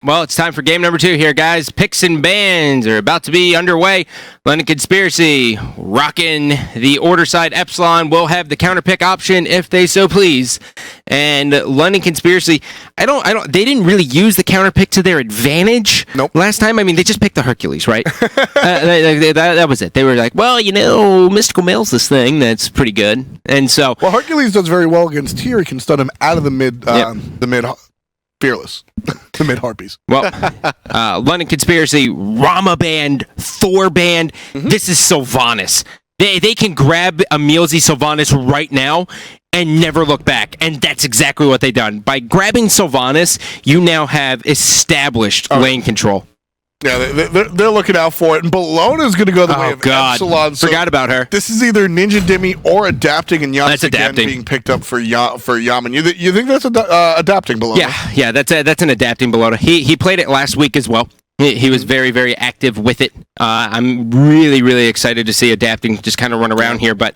Well, it's time for game number 2 here, guys. Picks and bans are about to be underway. London Conspiracy rocking the order side. Epsilon will have the counter pick option if they so please. And London Conspiracy, they didn't really use the counter pick to their advantage. Nope. Last time, I mean, they just picked the Hercules, right? That was it. They were like, well, Mystical Mail's this thing that's pretty good. And so... Well, Hercules does very well against Tyr. He can stun him out of the mid... Fearless. The mid-harpies. Well, London Conspiracy, Rama band, Thor band. This is Sylvanus. They can grab a Milzy Sylvanus right now and never look back. And that's exactly what they've done. By grabbing Sylvanus, you now have established lane control. Yeah, they're looking out for it. And Bellona is going to go the way of Epsilon. So forgot about her. This is either Ninja Dimmy or adapting, and Janus again being picked up for Yaman. You think that's adapting Bellona? Yeah, that's an adapting Bellona. He played it last week as well. He was very, very active with it. I'm really, really excited to see adapting just kind of run around here. But,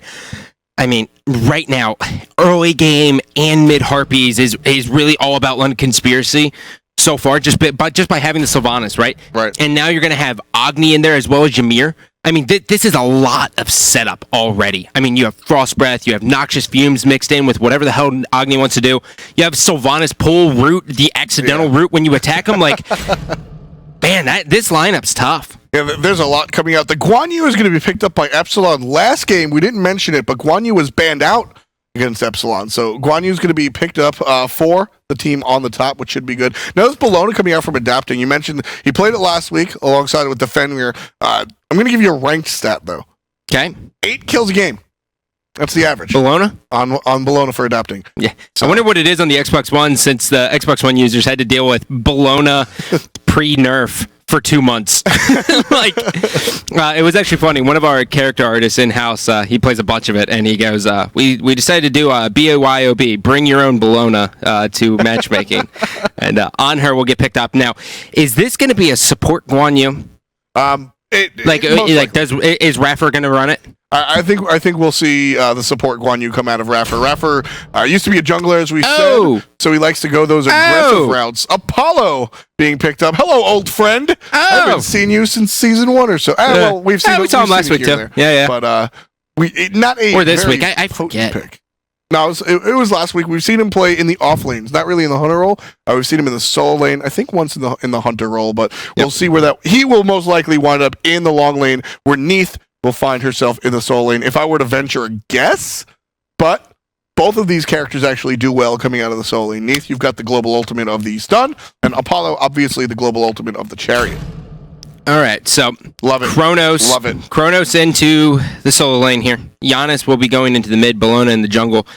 I mean, right now, early game and mid-harpies is really all about London Conspiracy. So far, just by having the Sylvanus, right? Right. And now you're going to have Agni in there as well as Ymir. I mean, this is a lot of setup already. I mean, you have Frost Breath, you have Noxious Fumes mixed in with whatever the hell Agni wants to do. You have Sylvanus pull root, the accidental root when you attack him. Like, man, this lineup's tough. Yeah, there's a lot coming out. The Guan Yu is going to be picked up by Epsilon. Last game, we didn't mention it, but Guan Yu was banned out against Epsilon. So Guan Yu is going to be picked up for the team on the top, which should be good. Now, this Bellona coming out from adapting. You mentioned he played it last week alongside with the Fenrir. I'm going to give you a ranked stat, though. Okay. 8 kills a game. That's the average. Bellona? On Bellona for adapting. Yeah. So I wonder what it is on the Xbox One, since the Xbox One users had to deal with Bellona pre-nerf for 2 months. It was actually funny. One of our character artists in-house, he plays a bunch of it, and he goes, we decided to do BYOB, bring your own Bellona to matchmaking. And Anhur will get picked up. Now, is this going to be a support Guan Yu? Is Raffer going to run it? I think we'll see the support Guan Yu come out of Raffer. Raffer used to be a jungler, as we said, so he likes to go those aggressive routes. Apollo being picked up. Hello, old friend. I haven't seen you since season 1 or so. Well, we saw him last week too. Yeah. But not a or this week. I forget. Pick. No, it was last week. We've seen him play in the off lanes, not really in the hunter role. We've seen him in the solo lane. I think once in the hunter role, but we'll see where he will most likely wind up in the long lane, where Neith will find herself in the solo lane, if I were to venture a guess. But both of these characters actually do well coming out of the solo lane. Neith, you've got the global ultimate of the stun, and Apollo, obviously, the global ultimate of the chariot. All right, so love it. Chronos. Love it. Chronos into the solo lane here. Janus will be going into the mid, Bellona in the jungle.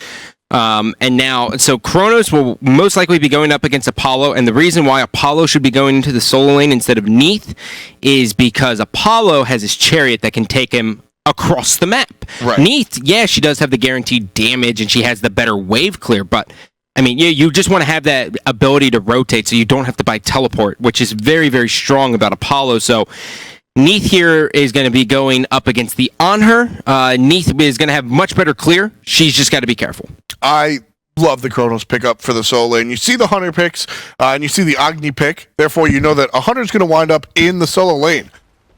And now, so Chronos will most likely be going up against Apollo, and the reason why Apollo should be going into the solo lane instead of Neith is because Apollo has his chariot that can take him across the map. Right. Neith, she does have the guaranteed damage, and she has the better wave clear, but I mean, you just want to have that ability to rotate so you don't have to buy teleport, which is very, very strong about Apollo. So Neith here is going to be going up against the Anhur. Neith is going to have much better clear. She's just got to be careful. I love the Chronos pickup for the solo lane. You see the hunter picks, and you see the Agni pick. Therefore, you know that a hunter's going to wind up in the solo lane,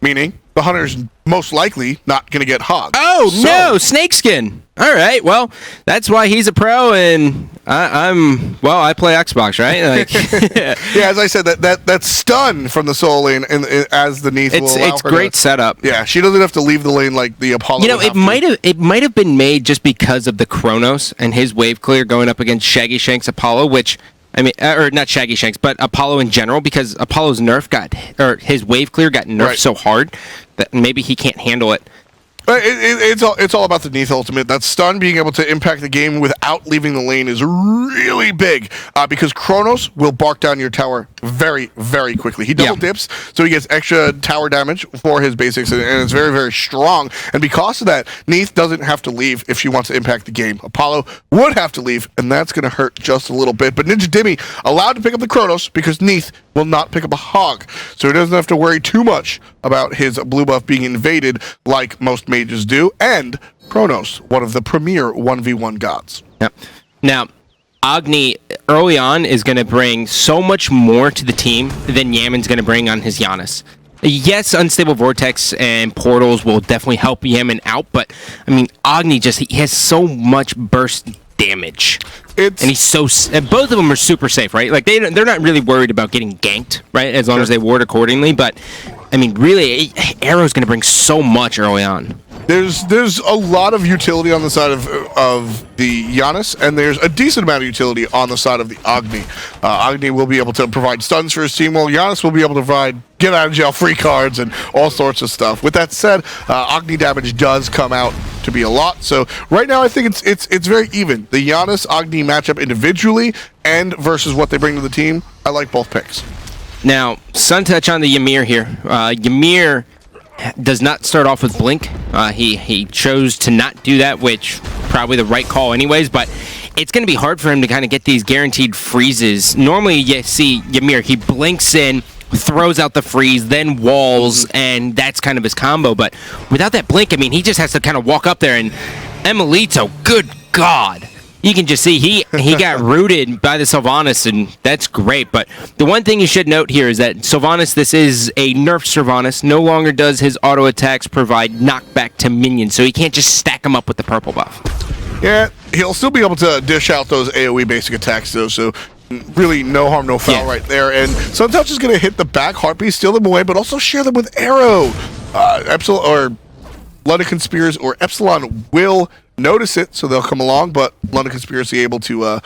meaning the hunter's most likely not going to get hogged. No, snakeskin. All right, well, that's why he's a pro, and I play Xbox, right? Yeah, as I said, that stun from the solo lane as the Neith will allow it's her great setup. Yeah, she doesn't have to leave the lane like the Apollo. It might have been made just because of the Chronos and his wave clear going up against Shaggy Shanks Apollo, which or not Shaggy Shanks, but Apollo in general, because Apollo's his wave clear got nerfed so hard that maybe he can't handle it. It's all about the Neith ultimate. That stun being able to impact the game without leaving the lane is really big, because Chronos will bark down your tower very, very quickly. He double dips, so he gets extra tower damage for his basics, and it's very, very strong. And because of that, Neith doesn't have to leave if she wants to impact the game. Apollo would have to leave, and that's going to hurt just a little bit. But Ninja Dimmy allowed to pick up the Chronos because Neith will not pick up a hog, so he doesn't have to worry too much about his blue buff being invaded like most mages do. And Chronos, one of the premier 1v1 gods. Yep. Now, Agni early on is going to bring so much more to the team than Yaman's going to bring on his Janus. Yes, Unstable Vortex and Portals will definitely help Yaman out, but I mean, Agni he has so much burst damage. And he's and both of them are super safe, right? Like they're not really worried about getting ganked, right? As long as they ward accordingly. But I mean, really, Arrow's going to bring so much early on. There's a lot of utility on the side of the Janus, and there's a decent amount of utility on the side of the Agni. Agni will be able to provide stuns for his team, while Janus will be able to provide get out of jail free cards and all sorts of stuff. With that said, Agni damage does come out to be a lot. So right now, I think it's very even. The Janus Agni matchup individually and versus what they bring to the team, I like both picks. Now, Sun Touch on the Ymir here. Ymir does not start off with Blink. He chose to not do that, which probably the right call anyways, but it's going to be hard for him to kind of get these guaranteed freezes. Normally, you see Ymir, he blinks in, throws out the freeze, then walls, and that's kind of his combo. But without that blink, I mean, he just has to kind of walk up there, and Emilito, good God. You can just see he got rooted by the Sylvanus, and that's great. But the one thing you should note here is that Sylvanus, this is a nerfed Sylvanus. No longer does his auto attacks provide knockback to minions, so he can't just stack them up with the purple buff. Yeah, he'll still be able to dish out those AoE basic attacks, though, so really no harm, no foul right there. And Sun Touch is going to hit the back Heartbeat, steal them away, but also share them with Arrow. Epsilon, or London Conspiracy, or Epsilon will notice it, so they'll come along, but London Conspiracy able to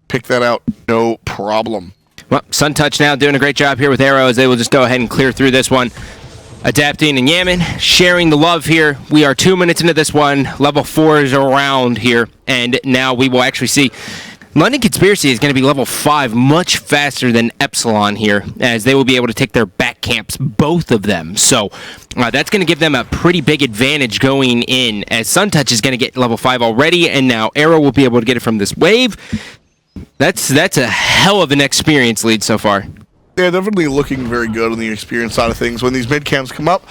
pick that out, no problem. Well, Sun Touch now doing a great job here with Arrow, as they will just go ahead and clear through this one. Adapting and Yaman sharing the love here. We are 2 minutes into this one. Level 4 is around here, and now we will actually see London Conspiracy is going to be level 5 much faster than Epsilon here, as they will be able to take their back camps, both of them. So that's going to give them a pretty big advantage going in, as Sun Touch is going to get level 5 already, and now Arrow will be able to get it from this wave. That's a hell of an experience lead so far. Yeah, definitely looking very good on the experience side of things. When these mid camps come up,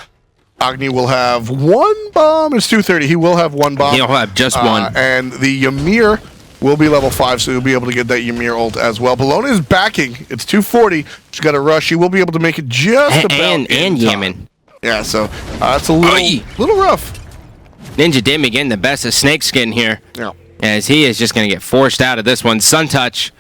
Agni will have one bomb. It's 2:30. He will have one bomb. He'll have just one. And the Ymir will be level 5, so he'll be able to get that Ymir ult as well. Bellona is backing. It's 2:40. She's got a rush. She will be able to make it just about and Yaman. Yeah, so it's a little rough. Ninja Dim getting the best of Snakeskin here. Yeah. As he is just going to get forced out of this one. Sun Touch,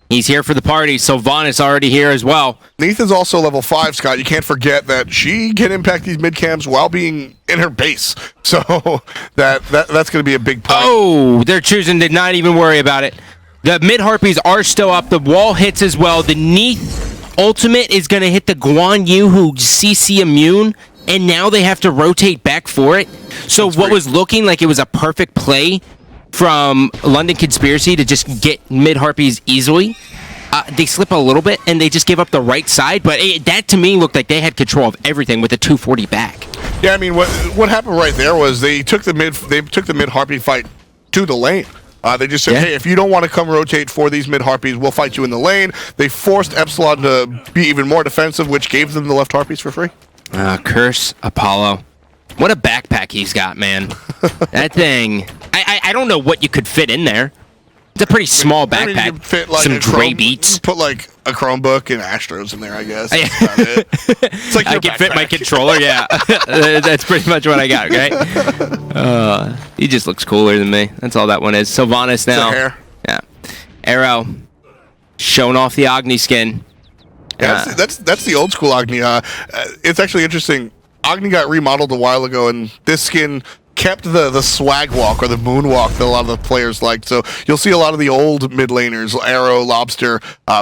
he's here for the party. Sylvanus already here as well. Neith is also level 5, Scott. You can't forget that she can impact these mid camps while being in her base. So that's going to be a big point. Oh, they're choosing to not even worry about it. The mid Harpies are still up. The wall hits as well. The Neith ultimate is going to hit the Guan Yu, who's CC immune, and now they have to rotate back for it. So what was looking like it was a perfect play from London Conspiracy to just get mid Harpies easily, they slip a little bit and they just give up the right side, but that to me looked like they had control of everything with the 240 back. Yeah, I mean what happened right there was they took the mid Harpy fight to the lane. They just said, hey, if you don't want to come rotate for these mid Harpies, we'll fight you in the lane. They forced Epsilon to be even more defensive, which gave them the left Harpies for free. Curse Apollo. What a backpack he's got, man. That thing, I don't know what you could fit in there. It's a pretty small backpack. I mean, you could fit like some Dre Beats. Put like a Chromebook and Astros in there, I guess. That's about it. It's like I can fit my controller, yeah. That's pretty much what I got, right? He just looks cooler than me. That's all that one is. Sylvanus now. Hair. Yeah. Arrow showing off the Agni skin. Yeah, that's the old school Agni. It's actually interesting. Agni got remodeled a while ago, and this skin kept the swag walk or the moonwalk that a lot of the players liked. So you'll see a lot of the old mid laners, Arrow, Lobster,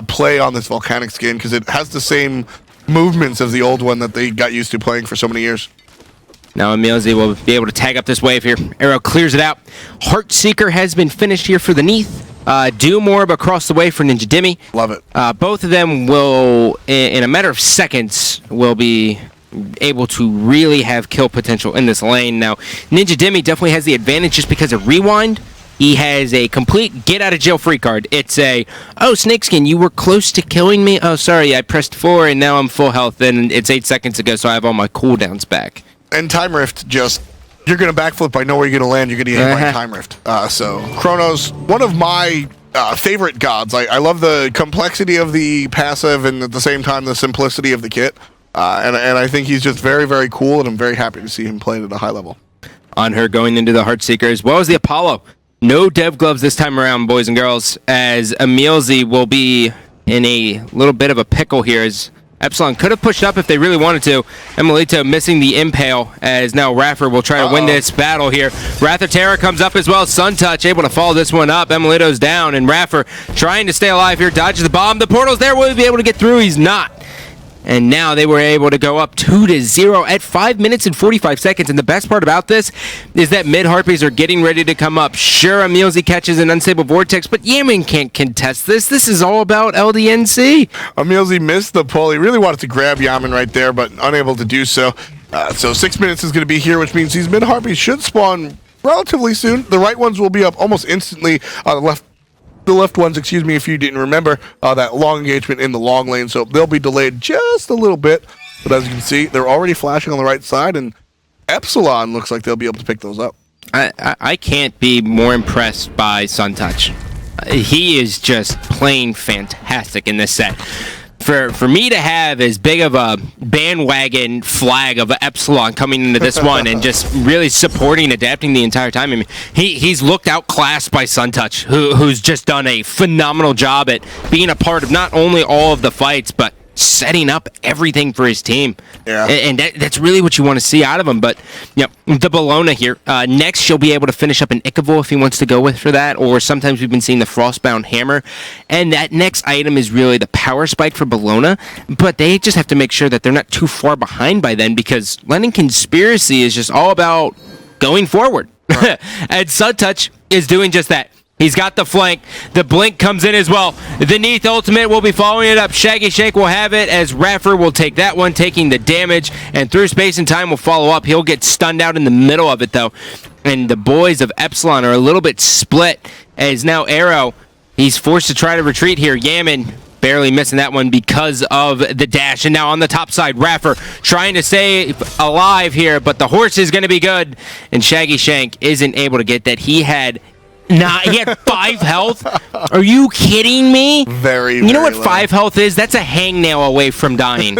play on this volcanic skin because it has the same movements as the old one that they got used to playing for so many years. Now Emilzy will be able to tag up this wave here. Arrow clears it out. Heartseeker has been finished here for the Neith. Doom Orb across the way for Ninja Dimmy. Love it. Both of them will, in a matter of seconds, will be able to really have kill potential in this lane. Now, Ninja Dimmy definitely has the advantage just because of Rewind. He has a complete get-out-of-jail-free card. It's a, oh, Snakeskin, you were close to killing me? Oh, sorry, I pressed 4 and now I'm full health, and it's 8 seconds ago, so I have all my cooldowns back. And Time Rift just, you're going to backflip, I know where you're going to land, you're going to get hit by Time Rift. So, Chronos, one of my favorite gods. I love the complexity of the passive and at the same time the simplicity of the kit. And I think he's just very, very cool, and I'm very happy to see him playing at a high level. Anhur going into the Heartseeker as well as the Apollo. No dev gloves this time around, boys and girls, as Emilzy will be in a little bit of a pickle here, as Epsilon could have pushed up if they really wanted to. Emilito missing the impale, as now Raffer will try to win this battle here. Wrath of Terror comes up as well. Sun Touch able to follow this one up. Emilito's down, and Raffer trying to stay alive here. Dodges the bomb. The portal's there. Will he be able to get through? He's not. And now they were able to go up 2-0 at 5 minutes and 45 seconds. And the best part about this is that mid-Harpies are getting ready to come up. Sure, Emilzy catches an unstable vortex, but Yamin can't contest this. This is all about LDNC. Emilzy missed the pull. He really wanted to grab Yamin right there, but unable to do so. So 6 minutes is going to be here, which means these mid-Harpies should spawn relatively soon. The right ones will be up almost instantly. The left ones, excuse me, if you didn't remember, that long engagement in the long lane, so they'll be delayed just a little bit. But as you can see, they're already flashing on the right side, and Epsilon looks like they'll be able to pick those up. I can't be more impressed by Sun Touch. He is just playing fantastic in this set. For me to have as big of a bandwagon flag of Epsilon coming into this one and just really supporting, adapting the entire time. I mean, he's looked outclassed by Sun Touch, who's just done a phenomenal job at being a part of not only all of the fights, but setting up everything for his team. Yeah. And that's really what you want to see out of him. But you know, the Bellona here, next she'll be able to finish up an Icavol if he wants to go with for that, or sometimes we've been seeing the Frostbound Hammer. And that next item is really the Power Spike for Bellona, but they just have to make sure that they're not too far behind by then, because London Conspiracy is just all about going forward. Right. And Sun Touch is doing just that. He's got the flank. The blink comes in as well. The Neith ultimate will be following it up. Shaggy Shake will have it, as Raffer will take that one, taking the damage, and through space and time will follow up. He'll get stunned out in the middle of it, though. And the boys of Epsilon are a little bit split, as now Arrow, he's forced to try to retreat here. Yamin barely missing that one because of the dash. And now on the top side, Raffer trying to stay alive here, but the horse is going to be good. And Shaggy Shank isn't able to get that. He had 5 health. Are you kidding me? Very You know what low. 5 health is? That's a hangnail away from dying.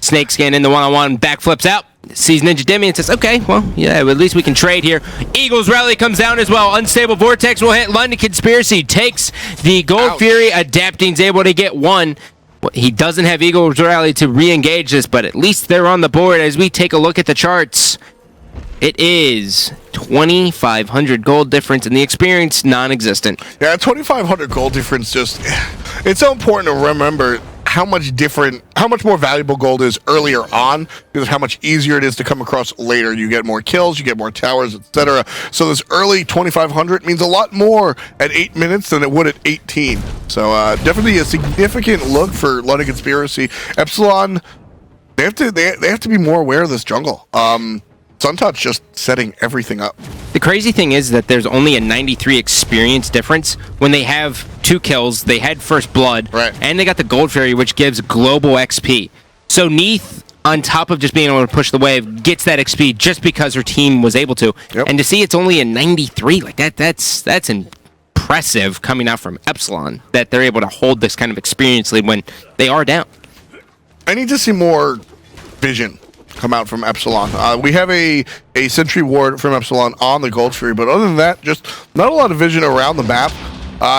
Snakeskin in the one-on-one, backflips out. Sees Ninja Demi and says, okay, well, yeah, at least we can trade here. Eagles Rally comes down as well. Unstable Vortex will hit. London Conspiracy takes the Gold Ouch. Fury. Adapting's able to get one. He doesn't have Eagles Rally to re-engage this, but at least they're on the board as we take a look at the charts. It is 2,500 gold difference, and the experience non-existent. Yeah, 2,500 gold difference. Just, it's so important to remember how much more valuable gold is earlier on, because how much easier it is to come across later. You get more kills, you get more towers, etc. So this early 2,500 means a lot more at 8 minutes than it would at 18. So definitely a significant look for London Conspiracy. Epsilon, they have to be more aware of this jungle. Sun Touch just setting everything up. The crazy thing is that there's only a 93 experience difference when they have 2 kills, they had first blood, right, and they got the Gold Fairy, which gives global XP. So Neith, on top of just being able to push the wave, gets that XP just because her team was able to. Yep. And to see it's only a 93, like that's impressive coming out from Epsilon, that they're able to hold this kind of experience lead when they are down. I need to see more vision come out from Epsilon. We have a Sentry Ward from Epsilon on the Gold Fury, but other than that, just not a lot of vision around the map.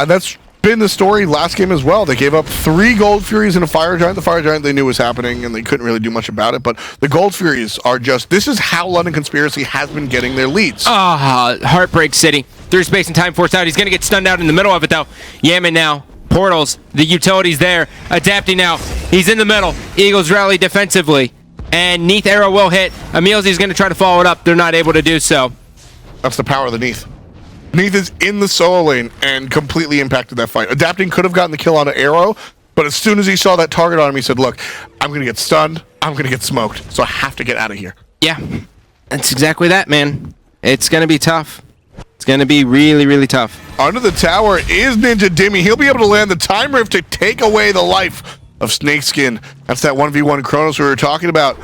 That's been the story last game as well. They gave up 3 Gold Furies and a Fire Giant. The Fire Giant they knew was happening, and they couldn't really do much about it, but the Gold Furies are just, this is how London Conspiracy has been getting their leads. Heartbreak City. Through space and time forced out. He's going to get stunned out in the middle of it, though. Yamin now. Portals. The utility's there. Adapting now. He's in the middle. Eagles rally defensively. And Neith arrow will hit. Emilzy's going to try to follow it up. They're not able to do so. That's the power of the Neith. Neith is in the solo lane and completely impacted that fight. Adapting could have gotten the kill on an arrow, but as soon as he saw that target on him, he said, look, I'm going to get stunned. I'm going to get smoked, so I have to get out of here. Yeah, that's exactly that, man. It's going to be tough. It's going to be really, really tough. Under the tower is Ninja Demi. He'll be able to land the Time Rift to take away the life of Snakeskin. That's that 1v1 Chronos we were talking about.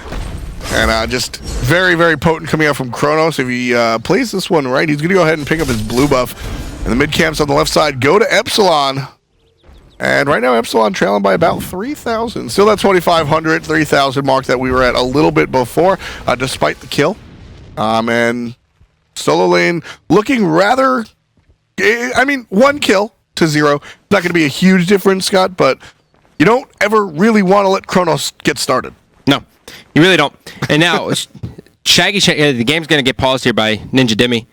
And just very, very potent coming out from Chronos. If he plays this one right, he's going to go ahead and pick up his blue buff. And the mid camps on the left side go to Epsilon. And right now, Epsilon trailing by about 3,000. Still that 2,500, 3,000 mark that we were at a little bit before, despite the kill. And solo lane looking rather... I mean, 1 kill to 0. Not going to be a huge difference, Scott, but you don't ever really want to let Chronos get started. No, you really don't. And now, the game's going to get paused here by Ninja Dimmy,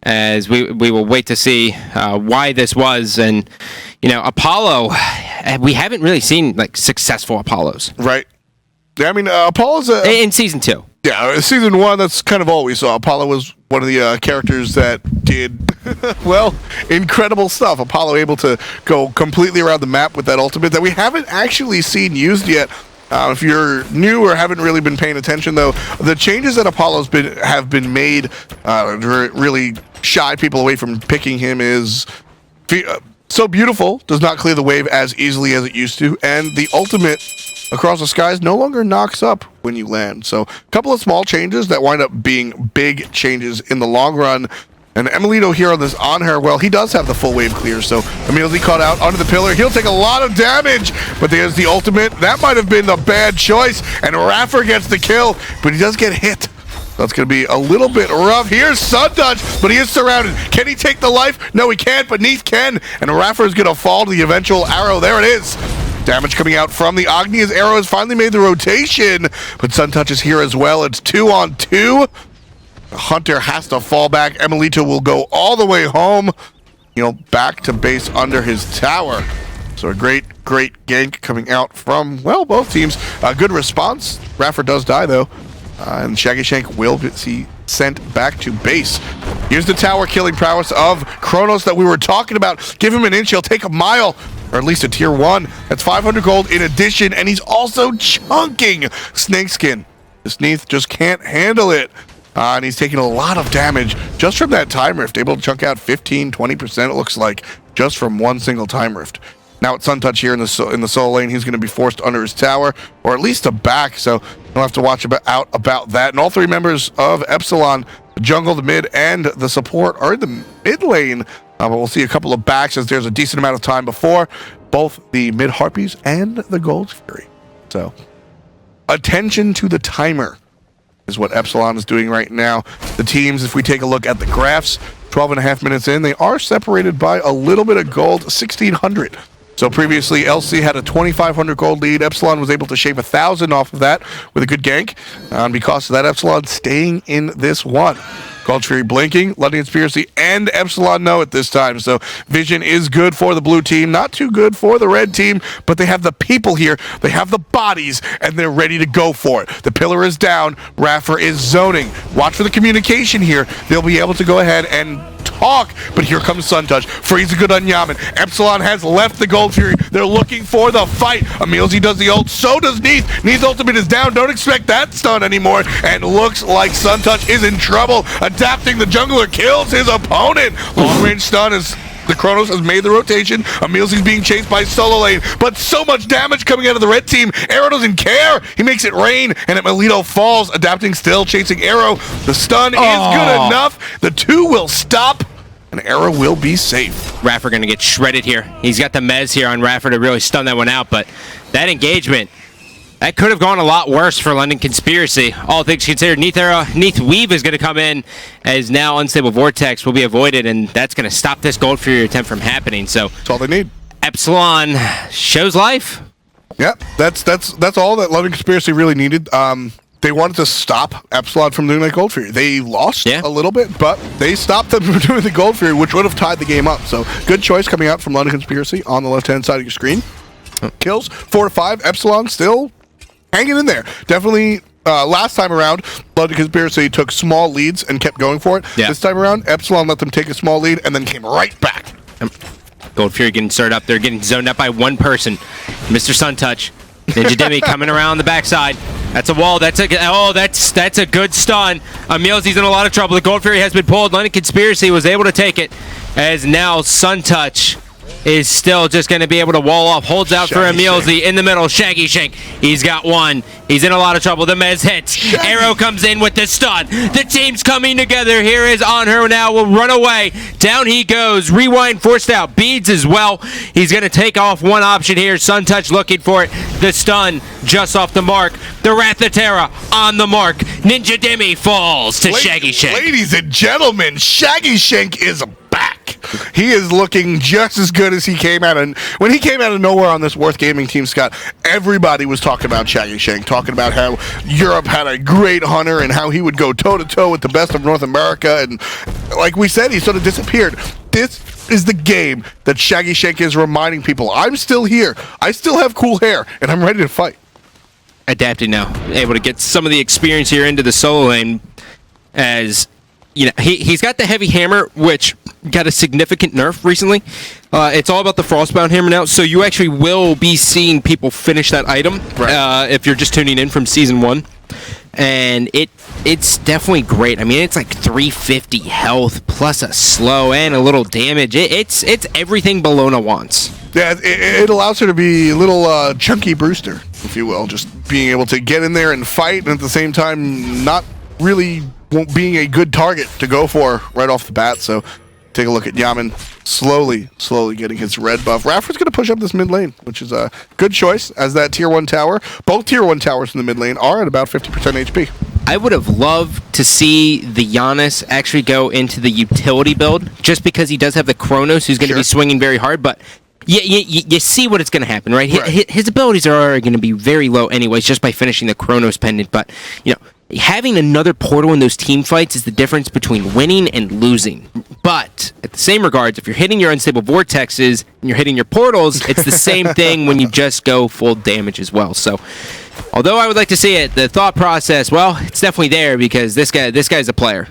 as we will wait to see why this was. And, Apollo, we haven't really seen, successful Apollos. Right. Yeah, I mean, Apollo's... in Season 2. Yeah, Season 1, that's kind of all we saw. Apollo was one of the characters that did, well, incredible stuff. Apollo able to go completely around the map with that ultimate that we haven't actually seen used yet. If you're new or haven't really been paying attention, though, the changes that Apollo's have been made to really shy people away from picking him is... so beautiful, does not clear the wave as easily as it used to, and the ultimate across the skies no longer knocks up when you land. So a couple of small changes that wind up being big changes in the long run. And Emilito here on this Anhur, well, he does have the full wave clear, so immediately caught out under the pillar. He'll take a lot of damage, but there's the ultimate. That might have been the bad choice, and Raffer gets the kill, but he does get hit. That's going to be a little bit rough. Here's Sundutch, but he is surrounded. Can he take the life? No, he can't, but Neith can. And Raffer is going to fall to the eventual arrow. There it is. Damage coming out from the Agni as Arrow has finally made the rotation, but Sundutch is here as well. It's 2-on-2. Hunter has to fall back. Emilito will go all the way home, back to base under his tower. So a great gank coming out from, well, both teams. Good response. Raffer does die, though. And Shaggy Shank will be sent back to base. Here's the tower killing prowess of Chronos that we were talking about. Give him an inch, he'll take a mile, or at least a tier 1. That's 500 gold in addition, and he's also chunking Snakeskin. This Neith just can't handle it. And he's taking a lot of damage just from that time rift. Able to chunk out 15-20%, it looks like, just from one single time rift. Now it's Sundutch here in the solo lane. He's going to be forced under his tower, or at least a back, so we'll have to watch out about that. And all 3 members of Epsilon, the jungle, the mid, and the support are in the mid lane. But we'll see a couple of backs as there's a decent amount of time before both the mid Harpies and the Gold Fury. So, attention to the timer is what Epsilon is doing right now. The teams, if we take a look at the graphs, 12.5 minutes in, they are separated by a little bit of gold, 1,600. So previously, LC had a 2,500 gold lead. Epsilon was able to shave 1,000 off of that with a good gank. And because of that, Epsilon staying in this one. Gold Fury blinking, London Conspiracy, and Epsilon know it this time. So vision is good for the blue team, not too good for the red team, but they have the people here, they have the bodies, and they're ready to go for it. The pillar is down, Raffer is zoning. Watch for the communication here. They'll be able to go ahead and talk, but here comes Sundutch. Freeze a good on Yaman. Epsilon has left the Gold Fury. They're looking for the fight. Emilzy does the ult, so does Neith. Neith's ultimate is down. Don't expect that stun anymore, and looks like Sundutch is in trouble. Adapting, the jungler kills his opponent. Long range stun as the Chronos has made the rotation. Emilzy's being chased by solo lane, but so much damage coming out of the red team. Arrow doesn't care. He makes it rain, and Emilito falls. Adapting still, chasing Arrow. The stun is good enough. The 2 will stop, and Arrow will be safe. Raffer going to get shredded here. He's got the mez here on Raffer to really stun that one out, but that engagement, that could have gone a lot worse for London Conspiracy. All things considered, Neith Weave is going to come in as now Unstable Vortex will be avoided, and that's going to stop this Gold Fury attempt from happening. So that's all they need. Epsilon shows life. Yeah, that's all that London Conspiracy really needed. They wanted to stop Epsilon from doing that Gold Fury. They lost a little bit, but they stopped them from doing the Gold Fury, which would have tied the game up. So good choice coming out from London Conspiracy on the left-hand side of your screen. Kills 4 to 5. Epsilon still hanging in there. Definitely, last time around, London Conspiracy took small leads and kept going for it. Yeah. This time around, Epsilon let them take a small lead and then came right back. Gold Fury getting stirred up. They're getting zoned up by one person, Mr. Sundutch. Ninja Demi coming around the backside. That's a wall. That's a good stun. Emilzy's in a lot of trouble. The Gold Fury has been pulled. London Conspiracy was able to take it, as now Sundutch is still just going to be able to wall off. Holds out for Emilzy in the middle. Shaggy Shank. He's got one. He's in a lot of trouble. The Mez hits. Shaggy. Arrow comes in with the stun. The team's coming together. Here is Anhur now. Will run away. Down he goes. Rewind forced out. Beads as well. He's going to take off one option here. Sun Touch looking for it. The stun just off the mark. The Wrath of Terra on the mark. Ninja Demi falls to Shaggy Shank. Ladies and gentlemen, Shaggy Shank is back. He is looking just as good as he came out. And when he came out of nowhere on this Worth Gaming team, Scott, everybody was talking about Shaggy Shank, talking about how Europe had a great hunter and how he would go toe-to-toe with the best of North America. And like we said, he sort of disappeared. This is the game that Shaggy Shank is reminding people. I'm still here. I still have cool hair, and I'm ready to fight. Adapting now, able to get some of the experience here into the solo lane, as you know he's got the heavy hammer, which got a significant nerf recently. It's all about the Frostbound hammer now, so you actually will be seeing people finish that item if you're just tuning in from Season 1. And it's definitely great. I mean, it's like 350 health plus a slow and a little damage. It's everything Bellona wants. Yeah, it allows her to be a little chunky Brewster, if you will, just being able to get in there and fight, and at the same time not really being a good target to go for right off the bat. So take a look at Yaman slowly getting his red buff. Raffer's going to push up this mid lane, which is a good choice as that tier 1 tower. Both tier 1 towers in the mid lane are at about 50% HP. I would have loved to see the Janus actually go into the utility build, just because he does have the Chronos, who's going to be swinging very hard, but you see what it's going to happen, right? His abilities are going to be very low anyways, just by finishing the Chronos pendant, but, you know, having another portal in those team fights is the difference between winning and losing. But at the same regards, if you're hitting your unstable vortexes and you're hitting your portals, it's the same thing when you just go full damage as well. So, although I would like to see it, the thought process, well, it's definitely there because this guy's a player.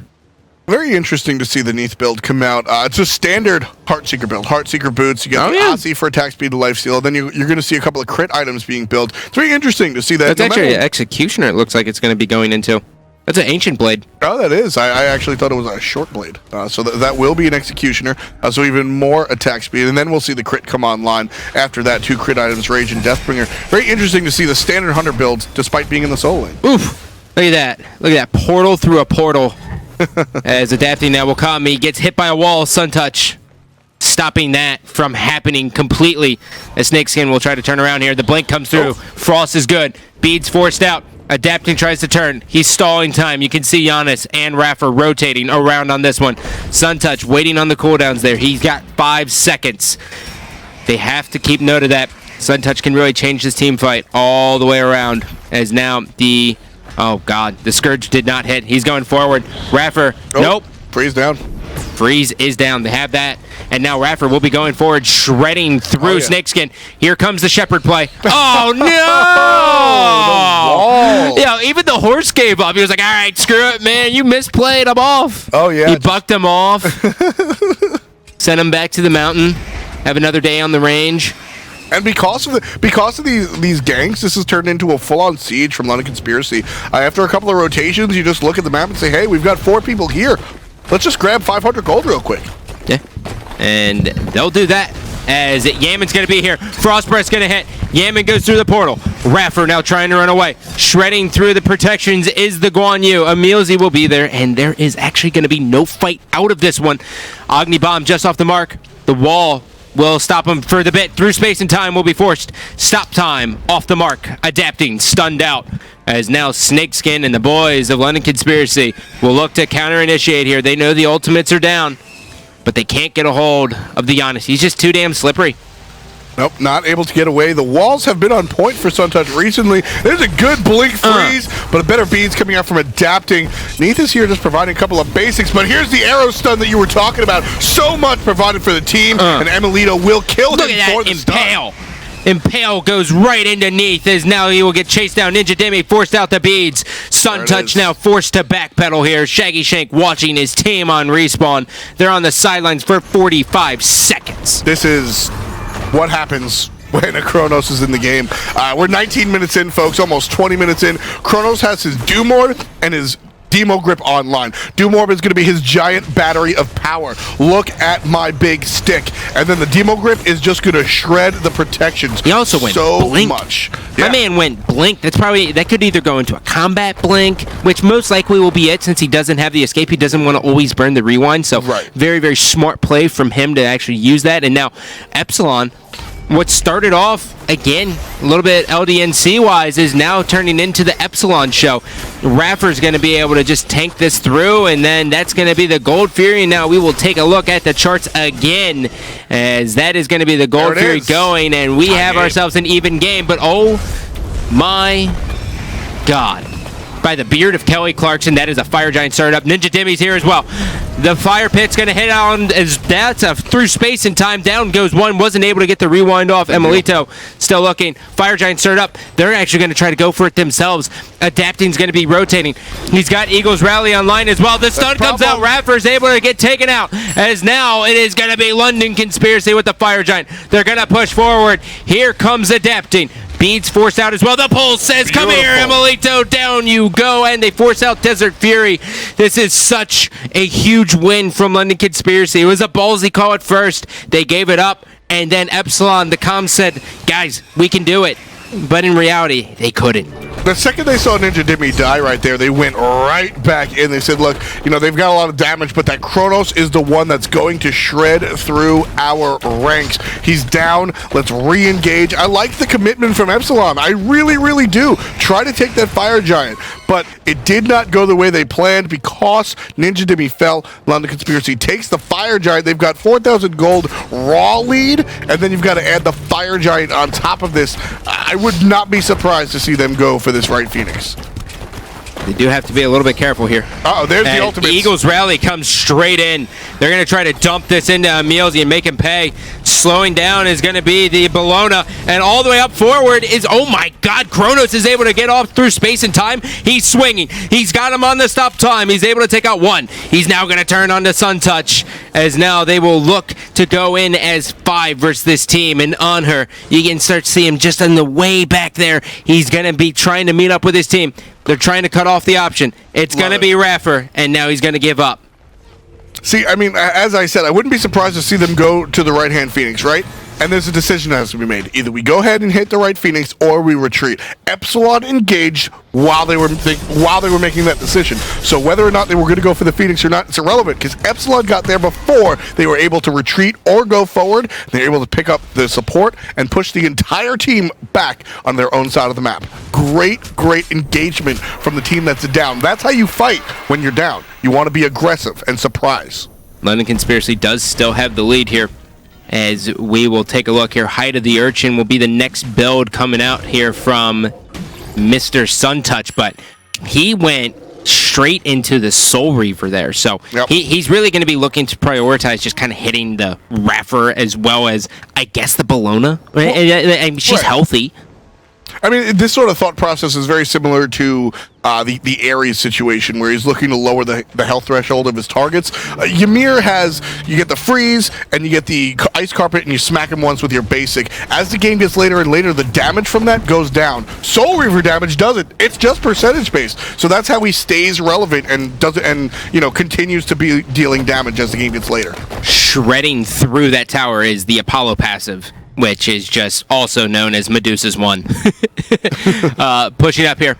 Very interesting to see the Neith build come out. It's a standard Heartseeker build. Heartseeker boots, you got the Aussie for attack speed and lifesteal, then you're going to see a couple of crit items being built. It's very interesting to see that. That's actually an Executioner it looks like it's going to be going into. That's an Ancient Blade. Oh, that is. I actually thought it was a short blade. So that will be an Executioner, so even more attack speed, and then we'll see the crit come online after that. 2 crit items, Rage and Deathbringer. Very interesting to see the standard Hunter build despite being in the solo lane. Oof. Look at that. Look at that. Portal through a portal. As Adapting now will come. He gets hit by a wall. Sun Touch stopping that from happening completely. As Snakeskin will try to turn around here. The blink comes through. Frost is good. Beads forced out. Adapting tries to turn. He's stalling time. You can see Janus and Raffer rotating around on this one. Sun Touch waiting on the cooldowns there. He's got 5 seconds. They have to keep note of that. Sun Touch can really change this team fight all the way around. As now the... Oh, God. The Scourge did not hit. He's going forward. Raffer. Nope. Freeze down. Freeze is down. They have that. And now Raffer will be going forward, shredding through Snakeskin. Here comes the Shepherd play. Oh, no! Yeah, even the horse gave up. He was like, all right, screw it, man. You misplayed. I'm off. Oh, yeah. He bucked him off. Sent him back to the mountain. Have another day on the range. And because of these ganks, this has turned into a full-on siege from London Conspiracy. After a couple of rotations, you just look at the map and say, hey, we've got 4 people here. Let's just grab 500 gold real quick. Yeah, and they'll do that as Yaman's going to be here. Frostbreath's going to hit. Yaman goes through the portal. Raffer now trying to run away. Shredding through the protections is the Guan Yu. Emilzy will be there, and there is actually going to be no fight out of this one. Agni bomb just off the mark. The wall will stop him for the bit. Through space and time will be forced. Stop time off the mark. Adapting, stunned out. As now Snakeskin and the boys of London Conspiracy will look to counter-initiate here. They know the ultimates are down, but they can't get a hold of the Janus. He's just too damn slippery. Nope, not able to get away. The walls have been on point for Sun Touch recently. There's a good blink freeze, but a better beads coming out from Adapting. Neith is here just providing a couple of basics, but here's the arrow stun that you were talking about. So much provided for the team, and Emilito will kill him for the stun. Impale goes right into Neith as now he will get chased down. Ninja Demi forced out the beads. Sun Touch now forced to backpedal here. Shaggy Shank watching his team on respawn. They're on the sidelines for 45 seconds. This is what happens when a Chronos is in the game. We're 19 minutes in, folks, almost 20 minutes in. Chronos has his Doom Lord and his Demo Grip online. Doomorb is going to be his giant battery of power. Look at my big stick. And then the Demo Grip is just going to shred the protections. He also went so blink. much. My man went blink. That could either go into a combat blink, which most likely will be it since he doesn't have the escape. He doesn't want to always burn the rewind. So very, very smart play from him to actually use that. And now Epsilon, what started off, again, a little bit LDNC-wise, is now turning into the Epsilon show. Raffer's going to be able to just tank this through, and then that's going to be the Gold Fury. And now we will take a look at the charts again, as that is going to be the Gold Fury going, and we have ourselves an even game. But oh my God. By the beard of Kelly Clarkson, that is a Fire Giant started up. Ninja Dimmy's here as well. The Fire Pit's going to hit on as that's through space and time. Down goes one. Wasn't able to get the rewind off. Emilito still looking. Fire Giant started up. They're actually going to try to go for it themselves. Adapting's going to be rotating. He's got Eagles Rally online as well. The stun comes out. Raffer's able to get taken out. As now it is going to be London Conspiracy with the Fire Giant. They're going to push forward. Here comes Adapting. Beads forced out as well. The pulse says, come here, Emilito, down you go. And they force out Desert Fury. This is such a huge win from London Conspiracy. It was a ballsy call at first. They gave it up. And then Epsilon, the comm said, guys, we can do it. But in reality, they couldn't. The second they saw Ninja Dimmy die right there, they went right back in. They said, look, they've got a lot of damage, but that Chronos is the one that's going to shred through our ranks. He's down. Let's re-engage. I like the commitment from Epsilon. I really, really do. Try to take that Fire Giant, but it did not go the way they planned because Ninja Dimmy fell. London Conspiracy takes the Fire Giant. They've got 4,000 gold raw lead, and then you've got to add the Fire Giant on top of this. I would not be surprised to see them go for this right Phoenix. They do have to be a little bit careful here. Uh-oh, there's the ultimate. Eagles Rally comes straight in. They're going to try to dump this into Emilzy and make him pay. Slowing down is going to be the Bellona. And all the way up forward is, oh my God, Chronos is able to get off through space and time. He's swinging. He's got him on the stop time. He's able to take out one. He's now going to turn on the Sun Touch, as now they will look to go in as 5 versus this team. And Anhur, you can start to see him just on the way back there. He's going to be trying to meet up with his team. They're trying to cut off the option. It's going to be Raffer, and now he's going to give up. See, I mean, as I said, I wouldn't be surprised to see them go to the right-hand Phoenix, right? And there's a decision that has to be made. Either we go ahead and hit the right Phoenix, or we retreat. Epsilon engaged while they were making that decision. So whether or not they were going to go for the Phoenix or not, it's irrelevant, because Epsilon got there before they were able to retreat or go forward. They were able to pick up the support and push the entire team back on their own side of the map. Great, great engagement from the team that's down. That's how you fight when you're down. You want to be aggressive and surprise. London Conspiracy does still have the lead here, as we will take a look here. Height of the Urchin will be the next build coming out here from Mr. Suntouch, but he went straight into the Soul Reaver there. So he's really going to be looking to prioritize just kind of hitting the Raffer as well as, I guess, the Bellona. Well, she's healthy. I mean, this sort of thought process is very similar to the Ares situation, where he's looking to lower the health threshold of his targets. Ymir you get the freeze, and you get the ice carpet, and you smack him once with your basic. As the game gets later and later, the damage from that goes down. Soul Reaver damage doesn't. It's just percentage based. So that's how he stays relevant and continues to be dealing damage as the game gets later. Shredding through that tower is the Apollo passive, which is just also known as Medusa's 1. Pushing up here.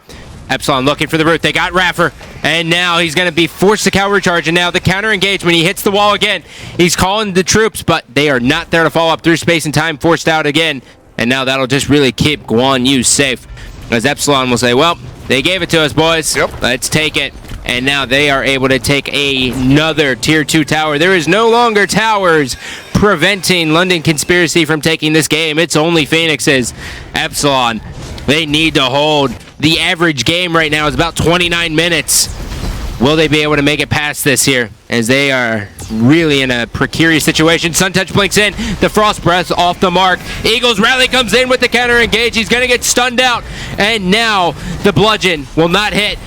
Epsilon looking for the root. They got Raffer, and now he's going to be forced to counter charge, and now the counter engagement. He hits the wall again. He's calling the troops, but they are not there to follow up through space and time. Forced out again, and now that'll just really keep Guan Yu safe, as Epsilon will say, well, they gave it to us, boys. Yep. Let's take it. And now they are able to take another Tier 2 tower. There is no longer towers preventing London Conspiracy from taking this game. It's only Phoenixes. Epsilon, they need to hold. The average game right now is about 29 minutes. Will they be able to make it past this here, as they are really in a precarious situation? Suntouch blinks in. The Frost Breath off the mark. Eagles Rally comes in with the counter engage. He's going to get stunned out. And now the bludgeon will not hit.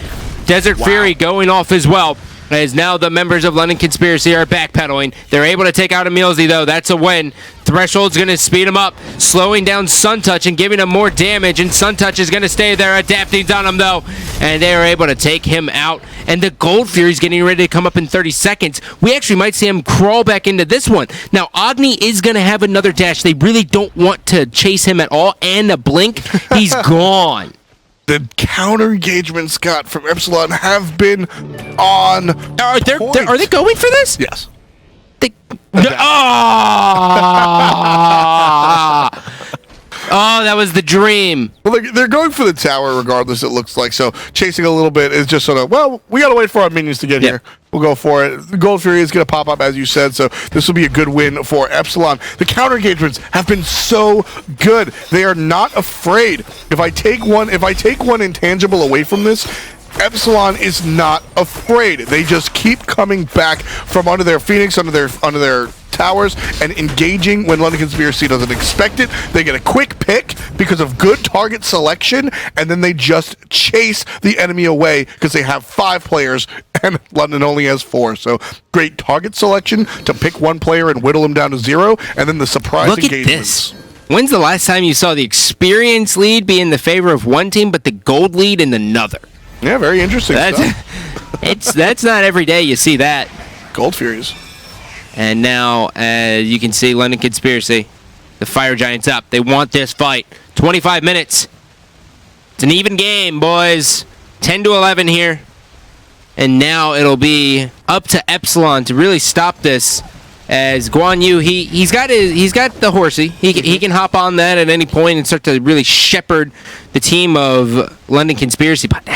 Desert Fury going off as well. as now the members of London Conspiracy are backpedaling. They're able to take out Emilzy, though. That's a win. Threshold's going to speed him up, slowing down Suntouch and giving him more damage, and Suntouch is going to stay there. Adapting's on him, though, and they are able to take him out. And the Gold Fury's getting ready to come up in 30 seconds. We actually might see him crawl back into this one. Now, Agni is going to have another dash. They really don't want to chase him at all, and a blink, he's gone. The counter engagements, Scott, from Epsilon have been on Are they going for this? Yes. Oh, that was the dream. Well, they're going for the tower regardless, it looks like. So chasing a little bit is just sort of, well, we got to wait for our minions to get here. We'll go for it. The Gold Fury is going to pop up, as you said, so this will be a good win for Epsilon. The counter engagements have been so good. They are not afraid. If I take one intangible away from this, Epsilon is not afraid. They just keep coming back from under their Phoenix, under their towers, and engaging when London Conspiracy doesn't expect it. They get a quick pick because of good target selection, and then they just chase the enemy away because they have 5 players and London only has 4. So great target selection to pick one player and whittle him down to 0, and then the surprise engagements. Look at this. When's the last time you saw the experience lead be in the favor of one team, but the gold lead in another? Yeah, very interesting stuff. That's not every day you see that. Gold Furies. And now, as you can see, London Conspiracy, the Fire Giants up. They want this fight. 25 minutes. It's an even game, boys. 10-11 here. And now it'll be up to Epsilon to really stop this. As Guan Yu, he's got the horsey. He can hop on that at any point and start to really shepherd the team of London Conspiracy. But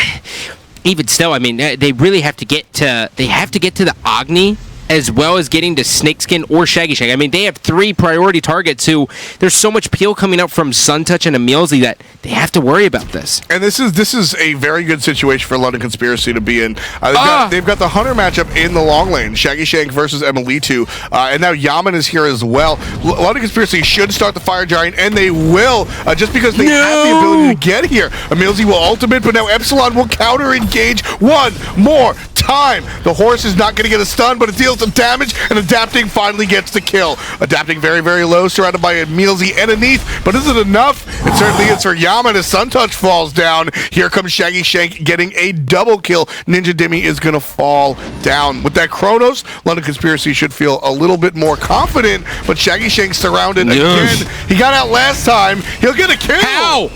even still, I mean, they really have to get to the Agni, as well as getting to Snakeskin or Shaggy Shank. I mean, they have 3 priority targets who there's so much peel coming up from Suntouch and Emilzy that they have to worry about this. And this is a very good situation for London Conspiracy to be in. They've got the Hunter matchup in the long lane, Shaggy Shank versus Emilitu, and now Yaman is here as well. London Conspiracy should start the Fire Giant, and they will, just because they have the ability to get here. Emilzy will ultimate, but now Epsilon will counter engage one more time. The horse is not going to get a stun, but it deals some damage, and Adapting finally gets the kill. Adapting very, very low, surrounded by Emilzy and a Neith, but is it enough? It certainly is for Yaman as Suntouch falls down. Here comes Shaggy Shank getting a double kill. Ninja Dimmy is going to fall down. With that Chronos, London Conspiracy should feel a little bit more confident, but Shaggy Shank's surrounded again. He got out last time. He'll get a kill. How?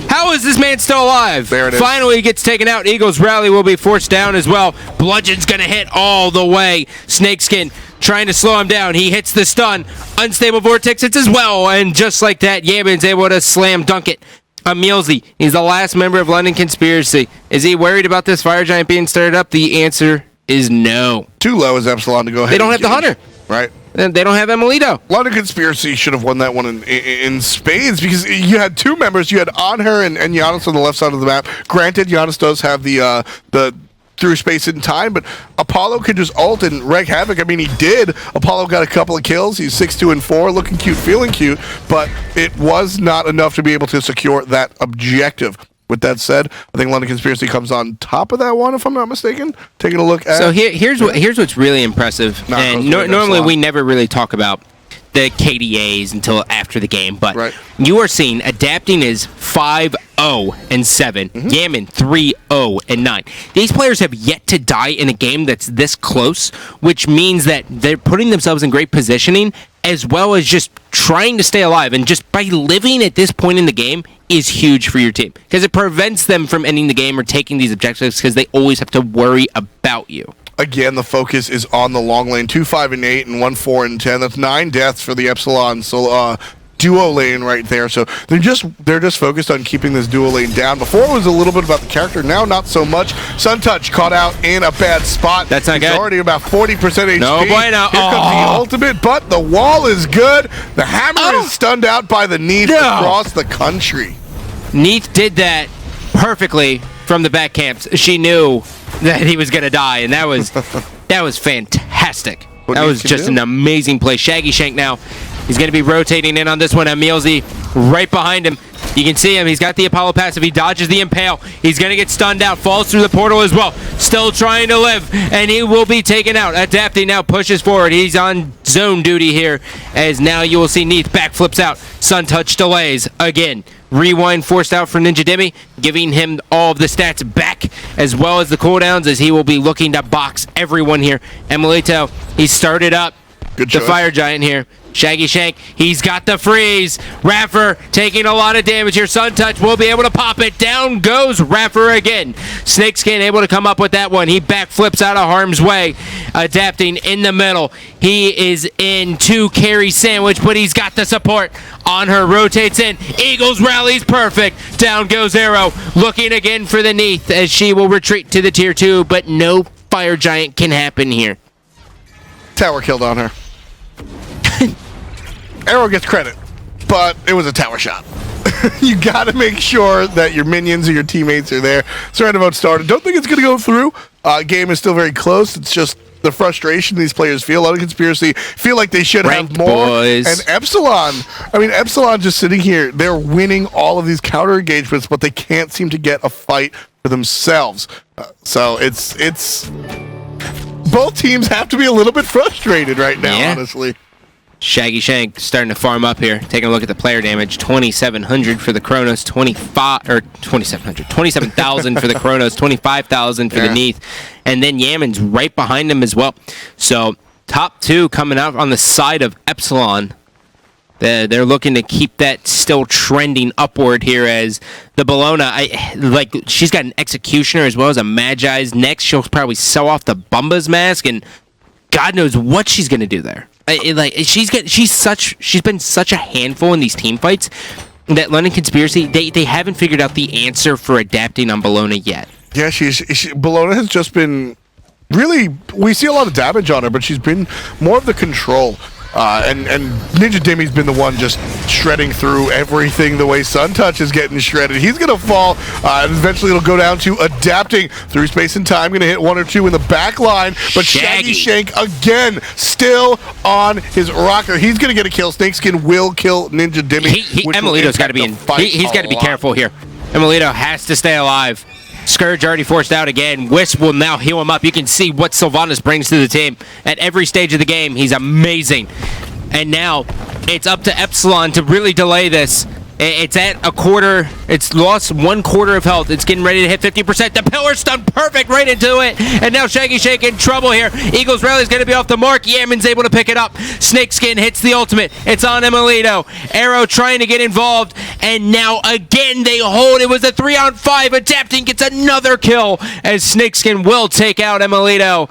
How is this man still alive? There it is. Finally, he gets taken out. Eagles Rally will be forced down as well. Bludgeon's going to hit all the way. Snakeskin trying to slow him down. He hits the stun. Unstable Vortex hits as well. And just like that, Yaman's able to slam dunk it. Emilzy, he's the last member of London Conspiracy. Is he worried about this Fire Giant being started up? The answer is no. Too low is Epsilon to go ahead. They don't have the Hunter. Right. They don't have Emilito. London Conspiracy should have won that one in spades, because you had 2 members. You had Anhur and Janus on the left side of the map. Granted, Janus does have the through space and time, but Apollo could just ult and wreak havoc. I mean, he did. Apollo got a couple of kills. He's 6-2-4, looking cute, feeling cute, but it was not enough to be able to secure that objective. With that said, I think London Conspiracy comes on top of that one, if I'm not mistaken. Taking a look at... So here's what's really impressive. And normally we never really talk about the KDAs until after the game, but you are seeing Adapting is 5-0-7, Yaman 3-0-9. These players have yet to die in a game that's this close, which means that they're putting themselves in great positioning, as well as just trying to stay alive. And just by living at this point in the game is huge for your team, because it prevents them from ending the game or taking these objectives, because they always have to worry about you. Again, the focus is on the long lane. 2-5-8 and 1-4-10. That's 9 deaths for the Epsilon duo lane right there. So they're just focused on keeping this duo lane down. Before it was a little bit about the character, now not so much. Suntouch caught out in a bad spot. That's not good. He's already about 40% HP. No bueno. Here comes the ultimate, but the wall is good. The hammer is stunned out by the Neith across the country. Neith did that perfectly from the back camps. She knew that he was going to die, and that was fantastic. That was just an amazing play. Shaggy Shank now, he's going to be rotating in on this one. Emilzy right behind him. You can see him. He's got the Apollo passive. He dodges the Impale. He's going to get stunned out. Falls through the portal as well. Still trying to live, and he will be taken out. Adapting now pushes forward. He's on zone duty here, as now you will see Neith backflips out. Sun Touch delays again. Rewind forced out for Ninja Demi, giving him all of the stats back, as well as the cooldowns, as he will be looking to box everyone here. Emilito, he started up the Fire Giant here. Shaggy Shank, he's got the freeze. Raffer taking a lot of damage here. Sun Touch will be able to pop it. Down goes Raffer again. Snakeskin able to come up with that one. He backflips out of harm's way. Adapting in the middle. He is in 2 carry sandwich, but he's got the support. Anhur rotates in. Eagles rallies perfect. Down goes Arrow. Looking again for the Neith as she will retreat to the tier 2, but no Fire Giant can happen here. Tower killed on her. Arrow gets credit, but it was a tower shot. You got to make sure that your minions or your teammates are there. Surrender mode started. Don't think it's going to go through. Game is still very close. It's just the frustration these players feel. A lot of conspiracy. Feel like they should Ranked have more. Boys. And Epsilon, Epsilon just sitting here. They're winning all of these counter engagements, but they can't seem to get a fight for themselves. So it's both teams have to be a little bit frustrated right now, honestly. Shaggy Shank starting to farm up here. Taking a look at the player damage. 2,700 for the Chronos. 27,000 for the Chronos. 25,000 for the Neith. And then Yaman's right behind him as well. So top 2 coming out on the side of Epsilon. They're looking to keep that still trending upward here, as the Bellona, she's got an Executioner as well as a Magi's. Next, she'll probably sell off the Bumba's mask, and God knows what she's going to do there. She's been such a handful in these team fights that London Conspiracy, they haven't figured out the answer for adapting on Bellona yet. Yeah, Bellona has just been really, we see a lot of damage on her, but she's been more of the control. And Ninja Demi's been the one just shredding through everything the way Sun Touch is getting shredded. He's going to fall, and eventually it'll go down to adapting through space and time. Going to hit 1 or 2 in the back line, but Shaggy Shank again still on his rocker. He's going to get a kill. Snakeskin will kill Ninja Demi. Emilito's got to be in. He's got to be careful here. Emilito has to stay alive. Scourge already forced out again. Wisp will now heal him up. You can see what Sylvanus brings to the team. At every stage of the game, he's amazing. And now, it's up to Epsilon to really delay this. It's at a quarter. It's lost 1/4 of health. It's getting ready to hit 50%. The pillar stun perfect right into it. And now Shaggy Shake in trouble here. Eagles Rally is going to be off the mark. Yaman's able to pick it up. Snakeskin hits the ultimate. It's on Emilito. Arrow trying to get involved. And now again they hold. It was a 3-on-5. Adapting gets another kill as Snakeskin will take out Emilito.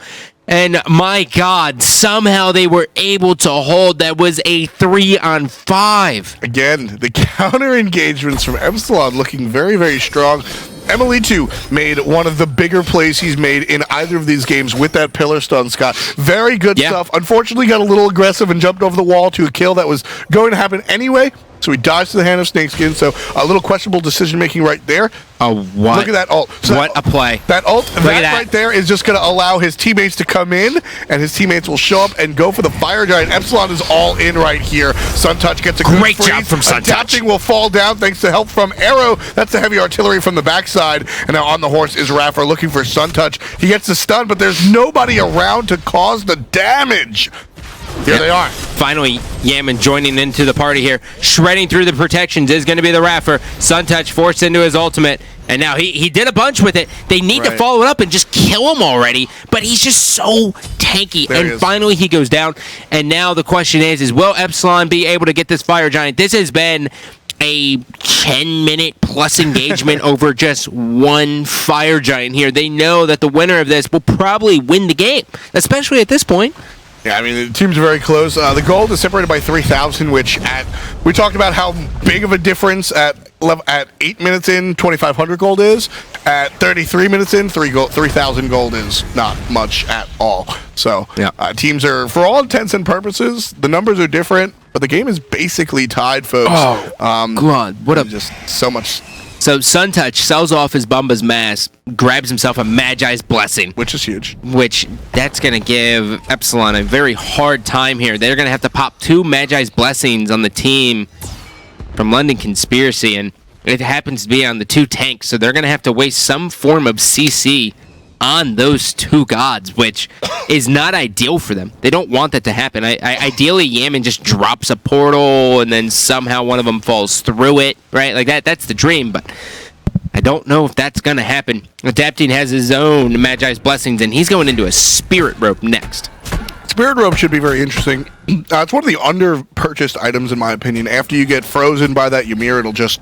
And my God, somehow they were able to hold. That was a 3-on-5. Again, the counter engagements from Epsilon looking very, very strong. Emilito made one of the bigger plays he's made in either of these games with that pillar stun, Scott. Very good stuff. Unfortunately, got a little aggressive and jumped over the wall to a kill that was going to happen anyway. So he dodged to the hand of Snakeskin. So a little questionable decision-making right there. Oh, what? Look at that ult. So what a play. That ult, that right there is just going to allow his teammates to come in, and his teammates will show up and go for the Fire Giant. Epsilon is all in right here. Sun Touch gets a great good job from Sun Touch. Adapting will fall down thanks to help from Arrow. That's the heavy artillery from the backside. And now on the horse is Raffer looking for Sun Touch. He gets the stun, but there's nobody around to cause the damage. Here they are. Finally, Yaman joining into the party here. Shredding through the protections is going to be the Raffer. Sun Touch forced into his ultimate. And now he did a bunch with it. They need to follow it up and just kill him already. But he's just so tanky. And finally he goes down. And now the question is will Epsilon be able to get this Fire Giant? This has been a 10-minute plus engagement over just one Fire Giant here. They know that the winner of this will probably win the game, especially at this point. Yeah, I mean, the teams are very close. The gold is separated by 3,000, which we talked about how big of a difference at 8 minutes in, 2,500 gold is. At 33 minutes in, 3,000 gold is not much at all. So teams are, for all intents and purposes, the numbers are different, but the game is basically tied, folks. Oh, God, what a... Just so much... So Sun Touch sells off his Bumba's mask, grabs himself a Magi's Blessing. Which is huge. Which, that's going to give Epsilon a very hard time here. They're going to have to pop 2 Magi's Blessings on the team from London Conspiracy. And it happens to be on the 2 tanks, so they're going to have to waste some form of CC on those 2 gods, which is not ideal for them. They don't want that to happen. Ideally, Yaman just drops a portal, and then somehow one of them falls through it, right? Like that's the dream, but I don't know if that's going to happen. Adapting has his own Magi's Blessings, and he's going into a Spirit Rope next. Spirit Rope should be very interesting. It's one of the under-purchased items, in my opinion. After you get frozen by that Ymir, it'll just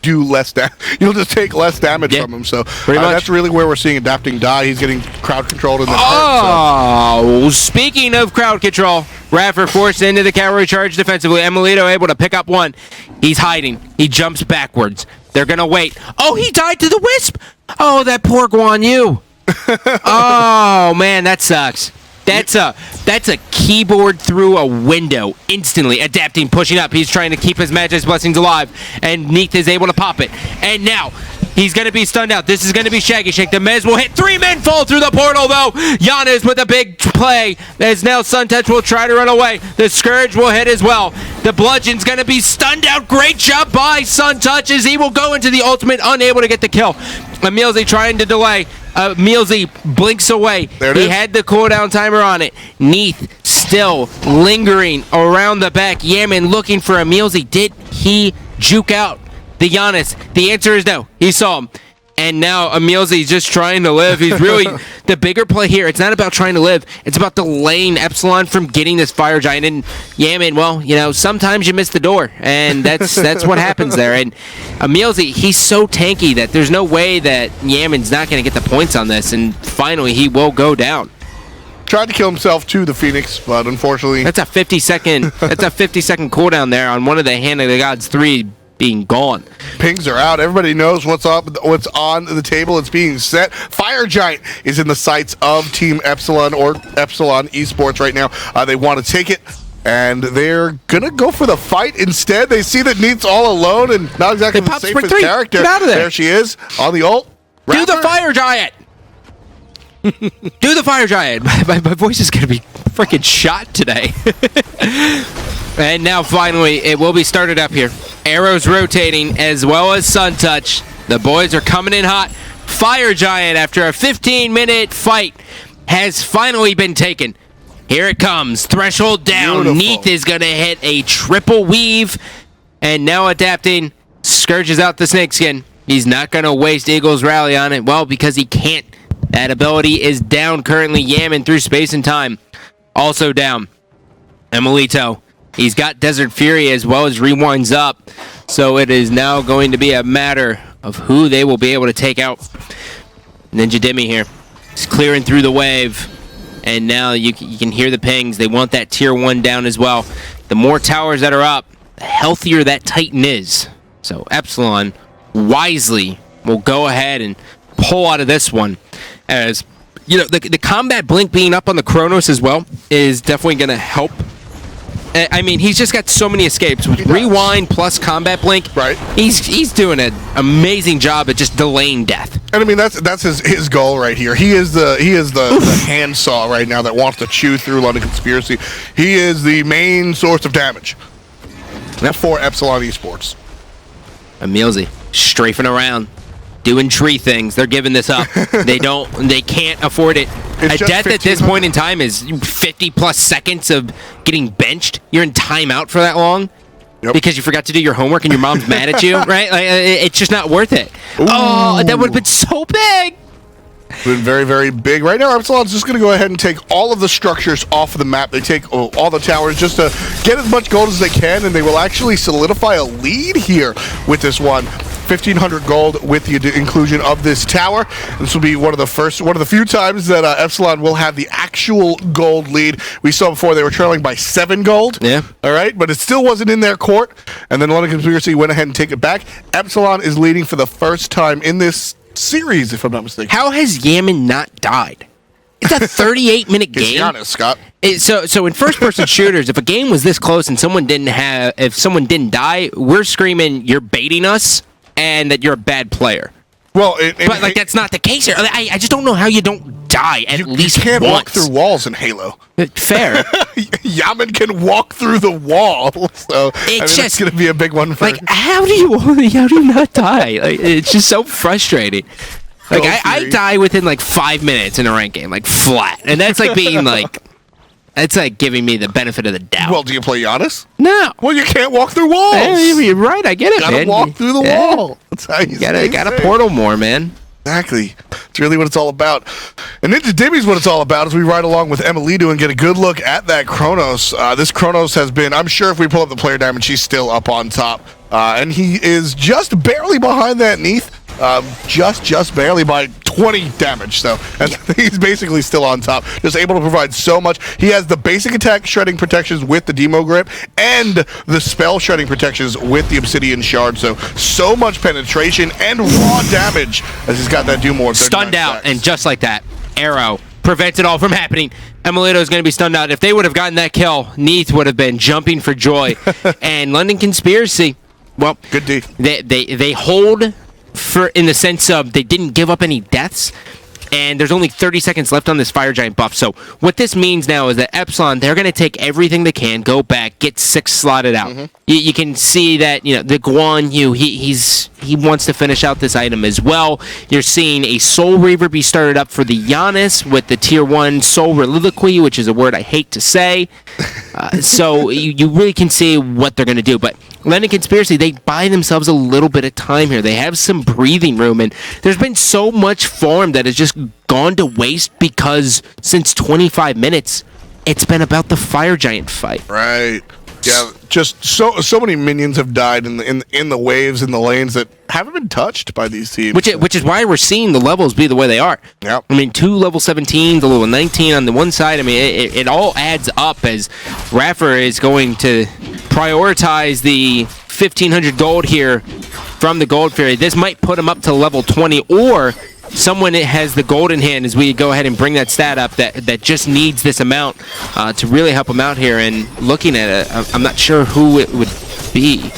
do less damage. You'll just take less damage from him. So that's really where we're seeing Adapting die. He's getting crowd controlled and then hurt. So. Speaking of crowd control, Raffer forced into the cavalry charge defensively. Emilito able to pick up one. He's hiding. He jumps backwards. They're going to wait. Oh, he died to the Wisp. Oh, that poor Guan Yu. Oh, man, that sucks. That's a keyboard through a window instantly. Adapting, pushing up. He's trying to keep his Magi's Blessings alive, and Neith is able to pop it. And now he's going to be stunned out. This is going to be Shaggy Shake. The Mez will hit. 3 men fall through the portal, though. Janus with a big play. As now Suntouch will try to run away. The Scourge will hit as well. The Bludgeon's going to be stunned out. Great job by Suntouch as he will go into the ultimate, unable to get the kill. Emilzy trying to delay. Emilzy blinks away. He had the cooldown timer on it. Neith still lingering around the back. Yaman looking for Emilzy. Did he juke out the Janus? The answer is no. He saw him. And now Emilzy's just trying to live. He's really the bigger play here. It's not about trying to live. It's about delaying Epsilon from getting this Fire Giant. And Yaman, well, sometimes you miss the door. And that's what happens there. And Emilzy, he's so tanky that there's no way that Yaman's not going to get the points on this. And finally, he will go down. Tried to kill himself to the Phoenix, but unfortunately... That's a 50-second cooldown there on one of the Hand of the Gods 3 being gone. Pings are out. Everybody knows what's on the table. It's being set. Fire Giant is in the sights of Team Epsilon or Epsilon Esports right now. They want to take it, and they're going to go for the fight instead. They see that Neith's all alone and not exactly the safest character. Get out of there. There she is on the ult. Do the Fire Giant! Do the Fire Giant! My voice is going to be freaking shot today. And now finally, it will be started up here. Arrows rotating as well as Suntouch. The boys are coming in hot. Fire Giant, after a 15-minute fight, has finally been taken. Here it comes. Threshold down. Beautiful. Neith is going to hit a triple weave. And now Adapting, scourges out the snakeskin. He's not going to waste Eagle's Rally on it. Well, because he can't. That ability is down currently. Yaman through space and time. Also down. Emilito. He's got Desert Fury as well as Rewinds up. So it is now going to be a matter of who they will be able to take out. Ninja Demi here. He's clearing through the wave. And now you can hear the pings. They want that tier 1 down as well. The more towers that are up, the healthier that Titan is. So Epsilon wisely will go ahead and pull out of this one. As the combat blink being up on the Chronos as well is definitely going to help. I mean, he's just got so many escapes with Rewind plus combat blink. Right. He's doing an amazing job at just delaying death. And I mean that's his goal right here. He is the handsaw right now that wants to chew through London Conspiracy. He is the main source of damage for Epsilon Esports. Emilzy strafing around, doing tree things. They're giving this up. They can't afford it. A death at this point in time is 50 plus seconds of getting benched. You're in timeout for that long because you forgot to do your homework and your mom's mad at you, right? Like, it's just not worth it. Ooh. Oh, that would have been so big. Been very, very big. Right now, Epsilon's just going to go ahead and take all of the structures off of the map. They take all the towers just to get as much gold as they can, and they will actually solidify a lead here with this one. 1,500 gold with the inclusion of this tower. This will be one of the few times that Epsilon will have the actual gold lead. We saw before they were trailing by 7 gold. Yeah. All right, but it still wasn't in their court. And then London Conspiracy went ahead and take it back. Epsilon is leading for the first time in this series, if I'm not mistaken. How has Yaman not died? It's a 38-minute game. It's Janus, Scott. So in first-person shooters, if a game was this close and someone didn't die, we're screaming, you're baiting us and that you're a bad player. Well, but like that's not the case here. I just don't know how you don't die at least you can't once. walk through walls in Halo. Fair. Yaman can walk through the wall, so it's going to be a big one for. Like, how do you not die? Like, it's just so frustrating. Like I die within like 5 minutes in a ranked game, like flat, and that's like being like. It's like giving me the benefit of the doubt. Well, do you play Janus? No. Well, you can't walk through walls. You're right. I get it, man. Gotta walk through the wall. That's how you gotta portal more, man. Exactly. It's really what it's all about. And Ninja Dimmy's what it's all about as we ride along with Emilido and get a good look at that Chronos. This Chronos has been, I'm sure if we pull up the player diamond, she's still up on top. And he is just barely behind that Neith. Just barely by 20 damage, so he's basically still on top, just able to provide so much. He has the basic attack shredding protections with the Demo Grip and the spell shredding protections with the Obsidian Shard, so much penetration and raw damage as he's got that Doom Orb. Stunned out, and just like that, arrow prevents it all from happening. Emilido is going to be stunned out. If they would have gotten that kill, Neith would have been jumping for joy. And London Conspiracy, well, good D. They hold for in the sense of they didn't give up any deaths, and there's only 30 seconds left on this Fire Giant buff. So what this means now is that Epsilon, they're going to take everything they can, go back, get 6 slotted out. Mm-hmm. You can see that, you know, the Guan he wants to finish out this item as well. You're seeing a Soul Reaver be started up for the Janus with the tier 1 Soul Reliquy, which is a word I hate to say. So you really can see what they're going to do. But London Conspiracy, they buy themselves a little bit of time here. They have some breathing room, and there's been so much farm that has just gone to waste because since 25 minutes, it's been about the Fire Giant fight. Right. Yeah, just so many minions have died in the waves in the lanes that haven't been touched by these teams. Which is why we're seeing the levels be the way they are. Yeah. I mean, 2 level 17s, a level 19 on the one side. I mean, it all adds up as Raffer is going to prioritize the 1,500 gold here from the Gold Fury. This might put him up to level 20, or someone that has the gold in hand as we go ahead and bring that stat up that just needs this amount to really help him out here. And looking at it, I'm not sure who it would be.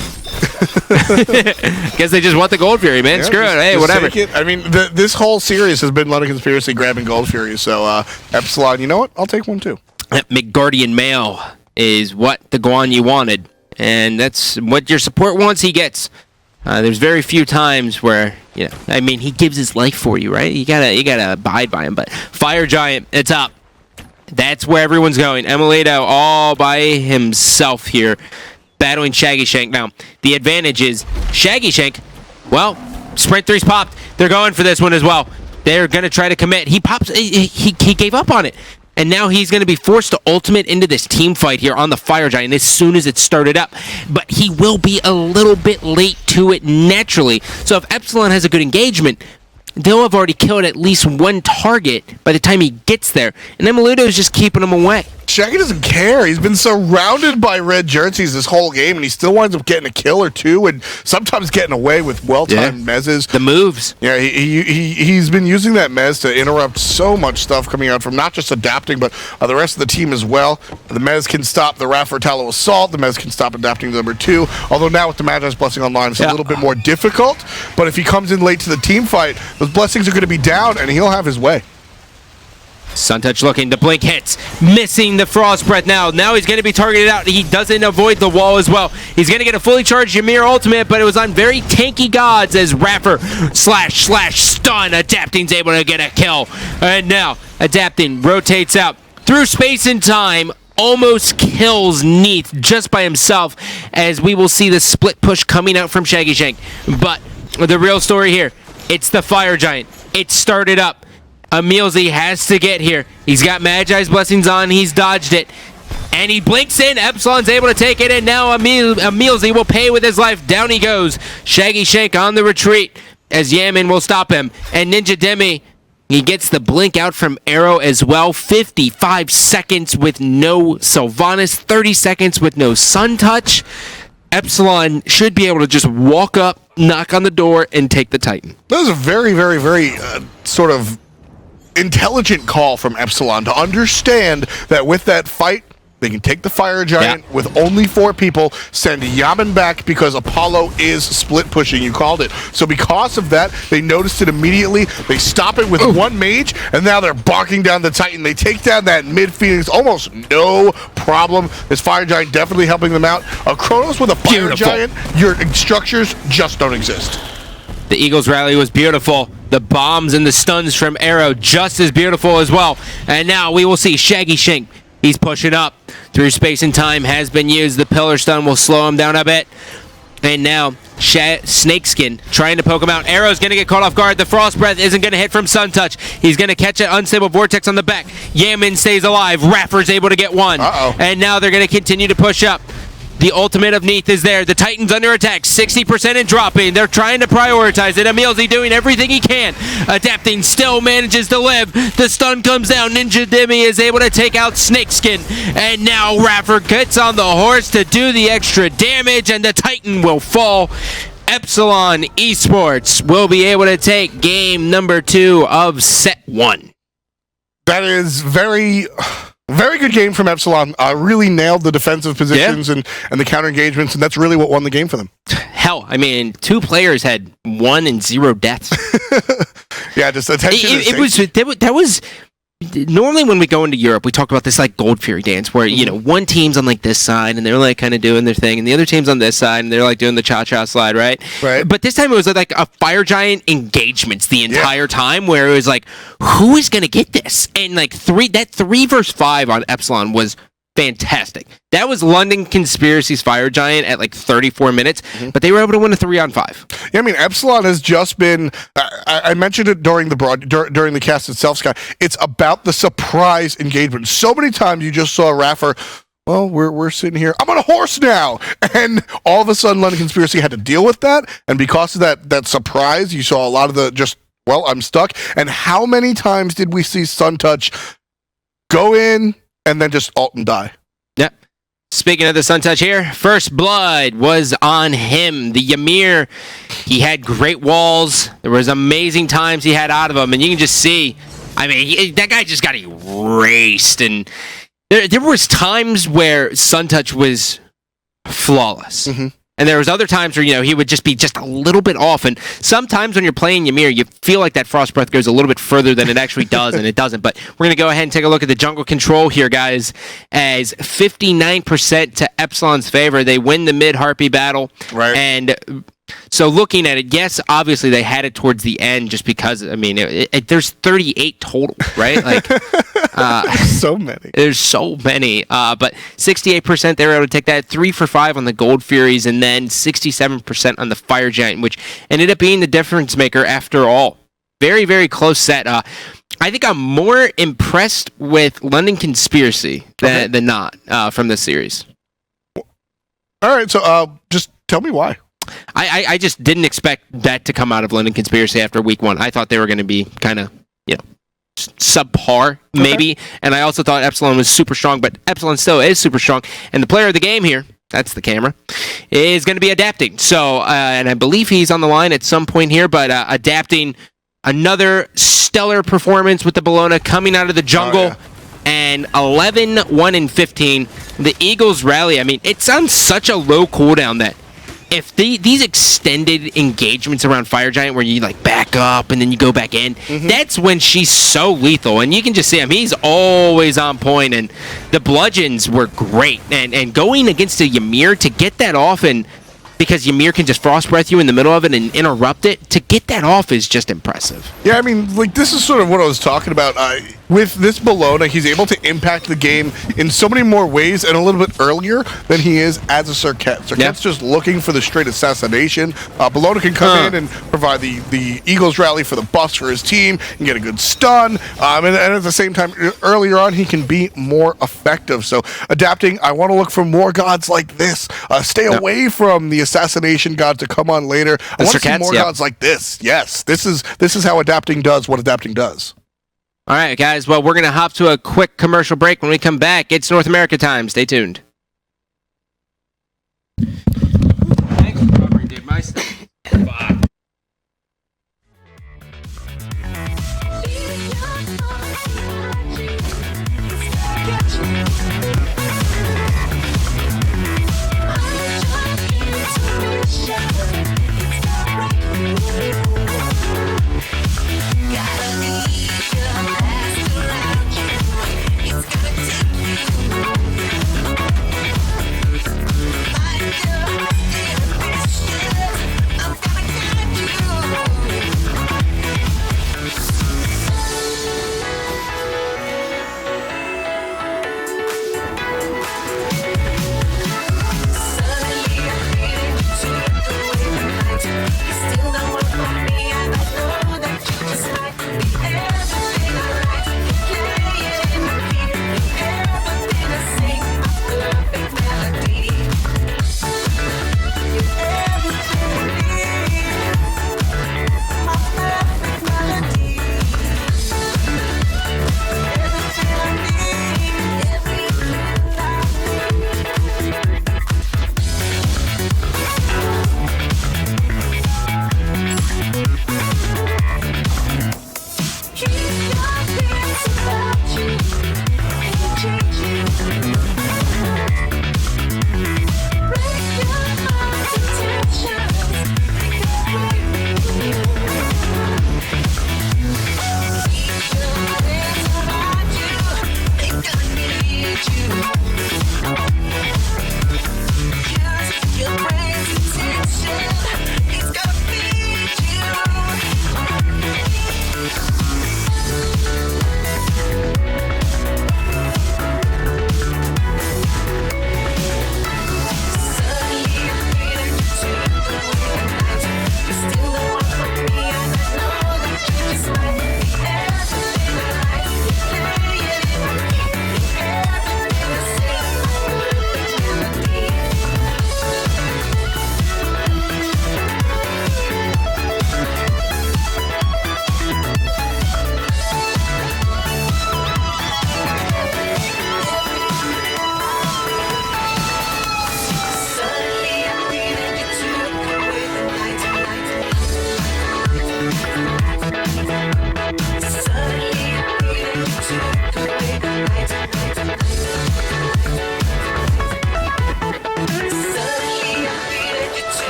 Guess they just want the Gold Fury, man. Screw it. Hey, whatever. I mean, this whole series has been London Conspiracy grabbing Gold Fury. So Epsilon, you know what? I'll take one too. That McGuardian Mail is what the Guan you wanted, and that's what your support wants. He gets. There's very few times where, you know, I mean, he gives his life for you, right? You gotta abide by him. But Fire Giant, it's up. That's where everyone's going. Emilido all by himself here, battling Shaggy Shank. Now, the advantage is Shaggy Shank, well, Sprint 3's popped. They're going for this one as well. They're gonna try to commit. He pops. He gave up on it. And now he's going to be forced to ultimate into this team fight here on the Fire Giant as soon as it started up. But he will be a little bit late to it naturally. So if Epsilon has a good engagement, they'll have already killed at least one target by the time he gets there. And Emilido is just keeping him away. Shaggy doesn't care. He's been surrounded by red jerseys this whole game, and he still winds up getting a kill or two, and sometimes getting away with well-timed mezzes. The moves. Yeah, he's been using that mez to interrupt so much stuff coming out from not just adapting, but the rest of the team as well. The mez can stop the Raffer Tallow Assault. The mez can stop adapting to number 2. Although now with the Magi's Blessing online, it's a little bit more difficult. But if he comes in late to the team fight, those blessings are going to be down, and he'll have his way. Suntouch looking, the blink hits, missing the Frost Breath now. Now he's going to be targeted out. He doesn't avoid the wall as well. He's going to get a fully charged Ymir ultimate, but it was on very tanky gods as Raffer / stun. Adapting's able to get a kill. And now, Adapting rotates out through space and time, almost kills Neith just by himself, as we will see the split push coming out from Shaggy Shank. But the real story here, it's the Fire Giant. It started up. Emilzy has to get here. He's got Magi's Blessings on. He's dodged it. And he blinks in. Epsilon's able to take it. And now Emilzy will pay with his life. Down he goes. Shaggy Shank on the retreat as Yaman will stop him. And Ninja Demi, he gets the blink out from Arrow as well. 55 seconds with no Sylvanus. 30 seconds with no Sun Touch. Epsilon should be able to just walk up, knock on the door, and take the Titan. That was a very, very, very sort of intelligent call from Epsilon to understand that with that fight, They can take the Fire Giant with only 4 people, send Yaman back because Apollo is split pushing. You called it. So because of that, they noticed it immediately. They stop it with 1 mage, and now they're barking down the Titan. They take down that mid-Phoenix almost no problem. This Fire Giant definitely helping them out. A Chronos with a Fire Giant, your structures just don't exist. The Eagles rally was beautiful. The bombs and the stuns from Arrow just as beautiful as well. And now we will see Shaggy Shank. He's pushing up through space and time. Has been used. The pillar stun will slow him down a bit. And now Snakeskin trying to poke him out. Arrow's going to get caught off guard. The Frost Breath isn't going to hit from Sun Touch. He's going to catch an Unstable Vortex on the back. Yaman stays alive. Raffer's able to get one. And now they're going to continue to push up. The ultimate of Neith is there. The Titan's under attack. 60% and dropping. They're trying to prioritize it. Emilzy doing everything he can. Adapting still manages to live. The stun comes down. Ninja Demi is able to take out Snakeskin. And now Raffer gets on the horse to do the extra damage. And the Titan will fall. Epsilon Esports will be able to take game number 2 of set 1. That is very good game from Epsilon. Really nailed the defensive positions and the counter engagements, and that's really what won the game for them. Hell, I mean, 2 players had 1 and 0 deaths. Yeah, just attention. That was normally when we go into Europe, we talk about this like Gold Fury dance where, you know, one team's on like this side and they're like kind of doing their thing, and the other team's on this side and they're like doing the cha-cha slide, right? Right. But this time it was like a Fire Giant engagements the entire time, where it was like, who is going to get this? And like 3 versus 5 on Epsilon was fantastic. That was London Conspiracy's Fire Giant at like 34 minutes, but they were able to win a 3-on-5. Yeah, I mean, Epsilon has just been. I mentioned it during the cast itself, Scott. It's about the surprise engagement. So many times you just saw Raffer. Well, we're sitting here. I'm on a horse now, and all of a sudden, London Conspiracy had to deal with that, and because of that surprise, you saw a lot of the just. Well, I'm stuck. And how many times did we see Sun Touch go in and then just ult and die? Yep. Speaking of the Sun Touch here, First Blood was on him. The Ymir, he had great walls. There was amazing times he had out of them, and you can just see, I mean, that guy just got erased. And there was times where Sun Touch was flawless. And there was other times where, you know, he would just be just a little bit off. And sometimes when you're playing Ymir, you feel like that Frost Breath goes a little bit further than it actually does, and it doesn't. But we're going to go ahead and take a look at the jungle control here, guys, as 59% to Epsilon's favor. They win the mid-Harpy battle. Right. And so looking at it, yes, obviously they had it towards the end just because, I mean, there's 38 total, right? Like, so many. There's so many. But 68% they were able to take that. 3 for 5 on the Gold Furies, and then 67% on the Fire Giant, which ended up being the difference maker after all. Very, very close set. I think I'm more impressed with London Conspiracy than not from this series. All right, so just tell me why. I just didn't expect that to come out of London Conspiracy after week 1. I thought they were going to be kind of, you know, subpar, maybe. And I also thought Epsilon was super strong, but Epsilon still is super strong. And the player of the game here, that's the camera, is going to be adapting. So, and I believe he's on the line at some point here, but adapting another stellar performance with the Bellona coming out of the jungle. And 11, 1, and 15. The Eagles rally, I mean, it's on such a low cooldown that if these extended engagements around Fire Giant where you like back up and then you go back in, that's when she's so lethal. And you can just see him. He's always on point, and the bludgeons were great. And going against a Ymir to get that off, and because Ymir can just Frost Breath you in the middle of it and interrupt it, to get that off is just impressive. Yeah, I mean, like, this is sort of what I was talking about. With this Bellona, he's able to impact the game in so many more ways and a little bit earlier than he is as a Serket. Serket's just looking for the straight assassination. Bellona can come in and provide the Eagles rally for the buffs for his team and get a good stun. And at the same time, earlier on, he can be more effective. So adapting, I want to look for more gods like this. Stay away from the assassination god to come on later. I want to see more gods like this. Yes, this is how adapting does what adapting does. All right, guys. Well, we're going to hop to a quick commercial break. When we come back, it's North America time. Stay tuned. Thanks for covering, dude. My stuff. Fuck. Bye.